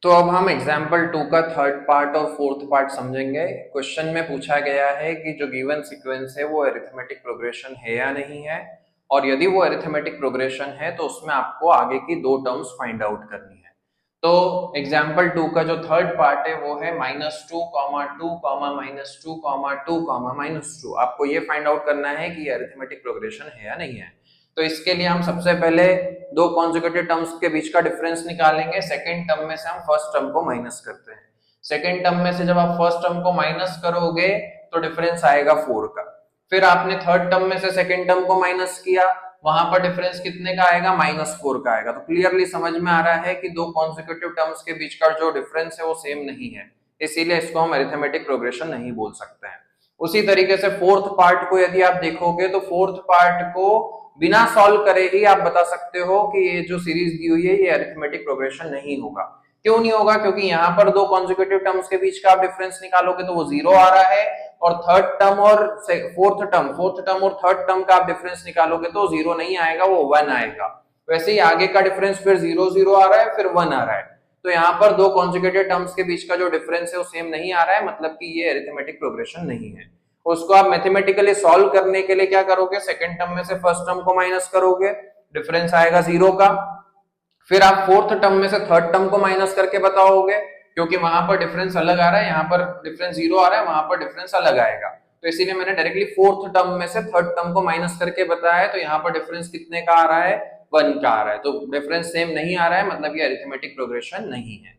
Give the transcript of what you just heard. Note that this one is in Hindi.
तो अब हम एग्जाम्पल 2 का थर्ड पार्ट और फोर्थ पार्ट समझेंगे। क्वेश्चन में पूछा गया है कि जो गिवन सीक्वेंस है वो अरिथमेटिक प्रोग्रेशन है या नहीं है, और यदि वो अरिथमेटिक प्रोग्रेशन है तो उसमें आपको आगे की दो टर्म्स फाइंड आउट करनी है। तो एग्जाम्पल 2 का जो थर्ड पार्ट है वो है -2, -2, -2, -2, आपको ये फाइंड आउट करना है कि ये अरिथमेटिक प्रोग्रेशन है या नहीं है। तो इसके लिए हम सबसे पहले दो कॉन्जिक्यूटिव टर्म्स के बीच का डिफरेंस निकालेंगे। सेकंड टर्म में से हम फर्स्ट टर्म को माइनस करते हैं। सेकंड टर्म में से जब आप फर्स्ट टर्म को माइनस करोगे तो डिफरेंस आएगा 4 का। फिर आपने थर्ड टर्म में से सेकंड टर्म को माइनस किया, वहां पर डिफरेंस कितने का आएगा? -4 का आएगा। तो क्लियरली समझ में आ रहा है कि दो कॉन्जिक्यूटिव टर्म्स के बीच का जो डिफरेंस है वो सेम नहीं है, इसीलिए इसको हम अरिथमेटिक प्रोग्रेशन नहीं बोल सकते हैं। उसी तरीके से फोर्थ पार्ट को यदि आप देखोगे तो फोर्थ पार्ट को बिना सॉल्व करे ही आप बता सकते हो कि ये जो सीरीज दी हुई है ये अरिथमेटिक प्रोग्रेशन नहीं होगा। क्यों नहीं होगा? क्योंकि यहाँ पर दो कॉन्जिक्यूटिव टर्म्स के बीच का आप डिफरेंस निकालोगे तो वो 0 आ रहा है, और थर्ड टर्म और फोर्थ टर्म और थर्ड टर्म का आप डिफरेंस निकालोगे तो 0 नहीं आएगा, वो 1 आएगा। वैसे ही आगे का डिफरेंस फिर 0 0 आ रहा है, फिर 1 आ रहा है। तो यहाँ पर दो कॉन्जिक्यूटिव टर्म्स के बीच का जो डिफरेंस है वो सेम नहीं आ रहा है, मतलब कि ये अरिथमेटिक प्रोग्रेशन नहीं है। उसको आप मैथमेटिकली सॉल्व करने के लिए क्या करोगे? सेकंड टर्म में से फर्स्ट टर्म को माइनस करोगे, डिफरेंस आएगा 0 का। फिर आप फोर्थ टर्म में से थर्ड टर्म को माइनस करके बताओगे, क्योंकि वहां पर डिफरेंस अलग आ रहा है, यहाँ पर डिफरेंस 0 आ रहा है, वहां पर डिफरेंस अलग आएगा। तो इसीलिए मैंने डायरेक्टली फोर्थ टर्म में से थर्ड टर्म को माइनस करके बताया है। तो यहाँ पर डिफरेंस कितने का आ रहा है? 1 का आ रहा है। तो डिफरेंस सेम नहीं आ रहा है, मतलब ये अरिथमेटिक प्रोग्रेशन नहीं है।